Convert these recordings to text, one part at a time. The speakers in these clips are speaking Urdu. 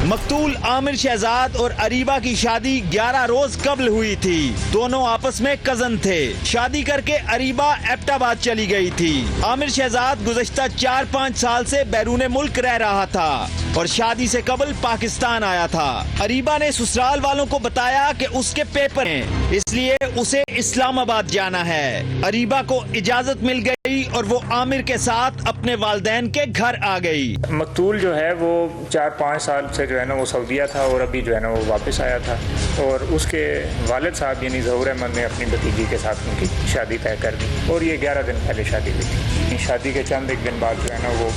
مقتول عامر شہزاد اور اریبہ کی شادی 11 روز قبل ہوئی تھی. دونوں آپس میں کزن تھے. شادی کر کے اریبہ ایبٹ آباد چلی گئی تھی. عامر شہزاد گزشتہ 4-5 سال سے بیرون ملک رہ رہا تھا اور شادی سے قبل پاکستان آیا تھا. اریبہ نے سسرال والوں کو بتایا کہ اس کے پیپر ہیں, اس لیے اسے اسلام آباد جانا ہے. اریبہ کو اجازت مل گئی اور وہ عامر کے ساتھ اپنے والدین کے گھر آ گئی. مقتول جو ہے وہ 4-5 سال سے جو ہے نا وہ سعودیہ تھا اور ابھی جو ہے نا وہ واپس آیا تھا, اور اس کے والد صاحب یعنی ظہور احمد نے اپنی بھتیجی کے ساتھ ان کی شادی طے کر دی, اور یہ 11 دن پہلے شادی ہوئی تھی. شادی کے چند ایک دن بعد جو ہے نا وہ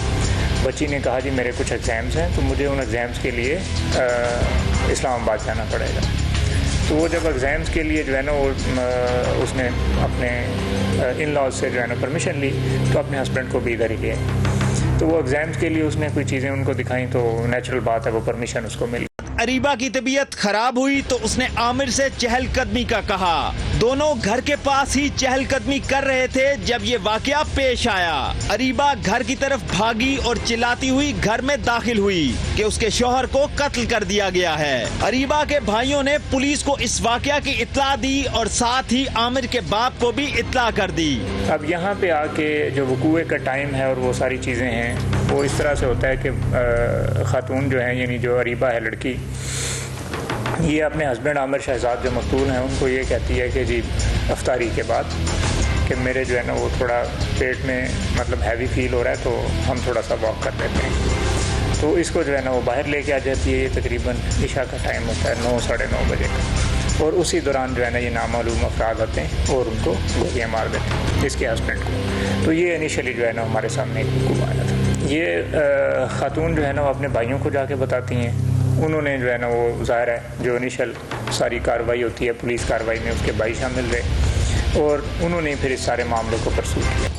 بچی نے کہا جی میرے کچھ ایگزامز ہیں تو مجھے ان ایگزامز کے لیے اسلام آباد جانا پڑے گا. تو وہ جب ایگزامز کے لیے جو ہے نا وہ اس نے اپنے ان لاز سے جو ہے نا پرمیشن لی تو اپنے ہسبینڈ کو بھی ادھر ہی لے آئی. تو وہ ایگزامز کے لیے اس نے کوئی چیزیں ان کو دکھائیں تو نیچرل بات ہے وہ پرمیشن اس کو مل. اریبہ کی طبیعت خراب ہوئی تو اس نے عامر سے چہل قدمی کا کہا. دونوں گھر کے پاس ہی چہل قدمی کر رہے تھے جب یہ واقعہ پیش آیا. اریبہ گھر کی طرف بھاگی اور چلاتی ہوئی گھر میں داخل ہوئی کہ اس کے شوہر کو قتل کر دیا گیا ہے. اریبہ کے بھائیوں نے پولیس کو اس واقعہ کی اطلاع دی اور ساتھ ہی عامر کے باپ کو بھی اطلاع کر دی. اب یہاں پہ آ کے جو وقوع کا ٹائم ہے اور وہ ساری چیزیں ہیں وہ اس طرح سے ہوتا ہے کہ خاتون جو ہیں یعنی جو اریبہ ہے لڑکی, یہ اپنے ہسبینڈ عامر شہزاد جو مقتول ہیں ان کو یہ کہتی ہے کہ جی افطاری کے بعد کہ میرے جو ہے نا وہ تھوڑا پیٹ میں مطلب ہیوی فیل ہو رہا ہے تو ہم تھوڑا سا واک کر لیتے ہیں. تو اس کو جو ہے نا وہ باہر لے کے آ جاتی ہے. یہ تقریباً عشاء کا ٹائم ہوتا ہے 9-9:30 بجے کا, اور اسی دوران جو ہے نا یہ نامعلوم افراد آتے ہیں اور ان کو گولیاں مار دیتے ہیں اس کے ہسبینڈ کو. تو یہ انیشلی جو ہے نا ہمارے سامنے حکم آیا تھا. یہ خاتون جو ہے نا وہ اپنے بھائیوں کو جا کے بتاتی ہیں. انہوں نے جو ہے نا وہ ظاہر ہے جو انیشل ساری کارروائی ہوتی ہے پولیس کارروائی میں اس کے بھائی شامل رہے اور انہوں نے پھر اس سارے معاملے کو پرسو کیا.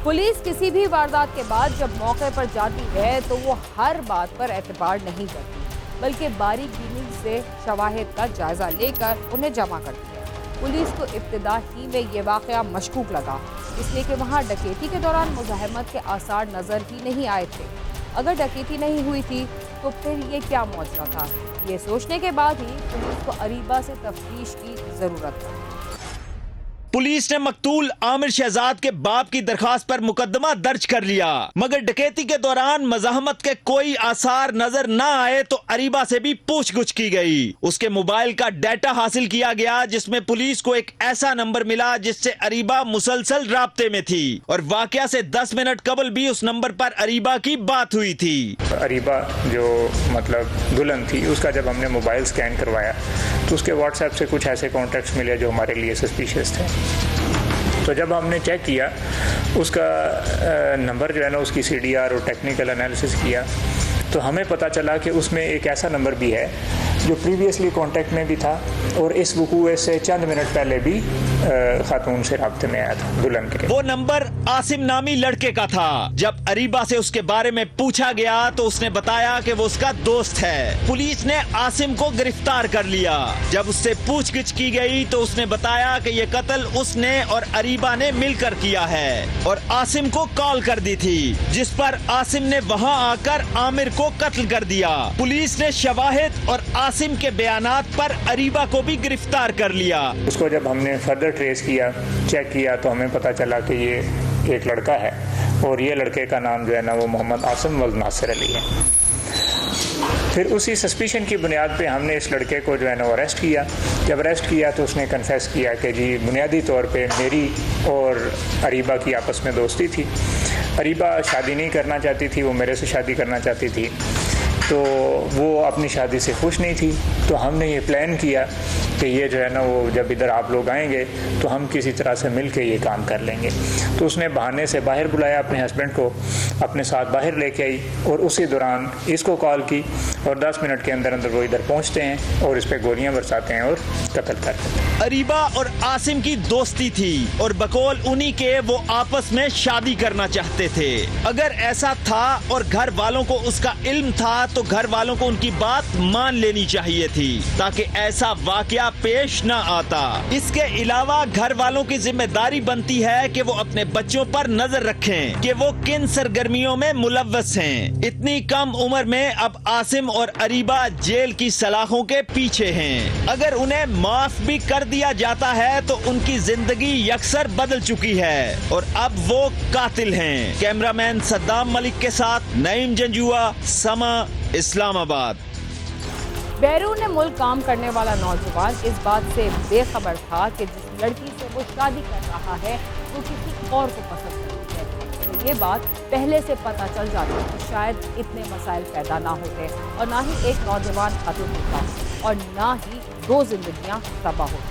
پولیس کسی بھی واردات کے بعد جب موقع پر جاتی ہے تو وہ ہر بات پر اعتبار نہیں کرتی بلکہ باریک بینی سے شواہد کا جائزہ لے کر انہیں جمع کرتی ہے. پولیس کو ابتدا ہی میں یہ واقعہ مشکوک لگا اس لیے کہ وہاں ڈکیتی کے دوران مزاحمت کے آثار نظر ہی نہیں آئے تھے. اگر ڈکیتی نہیں ہوئی تھی تو پھر یہ کیا معجزہ تھا؟ یہ سوچنے کے بعد ہی پولیس کو اریبہ سے تفتیش کی ضرورت تھی. پولیس نے مقتول عامر شہزاد کے باپ کی درخواست پر مقدمہ درج کر لیا, مگر ڈکیتی کے دوران مزاحمت کے کوئی آثار نظر نہ آئے تو اریبہ سے بھی پوچھ گچھ کی گئی. اس کے موبائل کا ڈیٹا حاصل کیا گیا جس میں پولیس کو ایک ایسا نمبر ملا جس سے اریبہ مسلسل رابطے میں تھی اور واقعہ سے 10 منٹ قبل بھی اس نمبر پر اریبہ کی بات ہوئی تھی. اریبہ جو مطلب دلہن تھی اس کا جب ہم نے موبائل سکین کروایا تو اس کے واٹس ایپ سے کچھ ایسے کانٹیکٹس ملے جو ہمارے لیے سسپیشیس تھے. تو جب ہم نے چیک کیا اس کا نمبر جو ہے نا اس کی CDR اور ٹیکنیکل انالیسس کیا تو ہمیں پتہ چلا کہ اس میں ایک ایسا نمبر بھی ہے جو پریویسلی کانٹیکٹ میں بھی تھا اور اس وقوع سے چند منٹ پہلے بھی خاتون سے رابطے میں آیا تھا دلہن کے. وہ نمبر عاصم نامی لڑکے کا تھا. جب اریبہ سے اس کے بارے میں پوچھا گیا تو اس نے بتایا کہ وہ اس کا دوست ہے. پولیس نے عاصم کو گرفتار کر لیا. جب اس سے پوچھ گچھ کی گئی تو اس نے بتایا کہ یہ قتل اس نے اور اریبہ نے مل کر کیا ہے اور عاصم کو کال کر دی تھی جس پر عاصم نے وہاں آ کر عامر کو قتل کر دیا. پولیس نے شواہد اور عاصم کے بیانات پر اریبہ کو بھی گرفتار کر لیا. اس کو جب ہم نے فردر ٹریس کیا چیک کیا تو ہمیں پتہ چلا کہ یہ ایک لڑکا ہے اور یہ لڑکے کا نام جو ہے نا وہ محمد عاصم والناصر علی ہے. پھر اسی سسپیشن کی بنیاد پہ ہم نے اس لڑکے کو جو ہے نا اریسٹ کیا. جب اریسٹ کیا تو اس نے کنفیس کیا کہ جی بنیادی طور پہ میری اور اریبہ کی آپس میں دوستی تھی. اریبہ شادی نہیں کرنا چاہتی تھی, وہ میرے سے شادی کرنا چاہتی تھی تو وہ اپنی شادی سے خوش نہیں تھی. تو ہم نے یہ پلان کیا کہ یہ جو ہے نا وہ جب ادھر آپ لوگ آئیں گے تو ہم کسی طرح سے مل کے یہ کام کر لیں گے. تو اس نے بہانے سے باہر بلایا اپنے ہسبینڈ کو, اپنے ساتھ باہر لے کے آئی اور اسی دوران اس کو کال کی اور 10 منٹ کے اندر اندر وہ ادھر پہنچتے ہیں اور اس پہ گولیاں برساتے ہیں اور قتل کر دیتے ہیں. اریبہ اور عاصم کی دوستی تھی اور بقول انہی کے وہ آپس میں شادی کرنا چاہتے تھے. اگر ایسا تھا اور گھر والوں کو اس کا علم تھا تو گھر والوں کو ان کی بات مان لینی چاہیے تھی تاکہ ایسا واقعہ پیش نہ آتا۔ اس کے علاوہ گھر والوں کی ذمہ داری بنتی ہے کہ وہ اپنے بچوں پر نظر رکھیں کہ وہ کن سرگرمیوں میں ملوث ہیں۔ اتنی کم عمر میں اب عاصم اور اریبہ جیل کی سلاخوں کے پیچھے ہیں۔ اگر انہیں معاف بھی کر دیا جاتا ہے تو ان کی زندگی یکسر بدل چکی ہے اور اب وہ قاتل ہیں۔ کیمرہ مین صدام ملک کے ساتھ نعیم جنجوعہ، سما، اسلام آباد۔ بیرون ملک کام کرنے والا نوجوان اس بات سے بے خبر تھا کہ جس لڑکی سے وہ شادی کر رہا ہے وہ کسی اور کو پسند کرتی ہے۔ اگر یہ بات پہلے سے پتہ چل جاتی تو شاید اتنے مسائل پیدا نہ ہوتے اور نہ ہی ایک نوجوان قتل ہوتا اور نہ ہی 2 زندگیاں تباہ ہوتی۔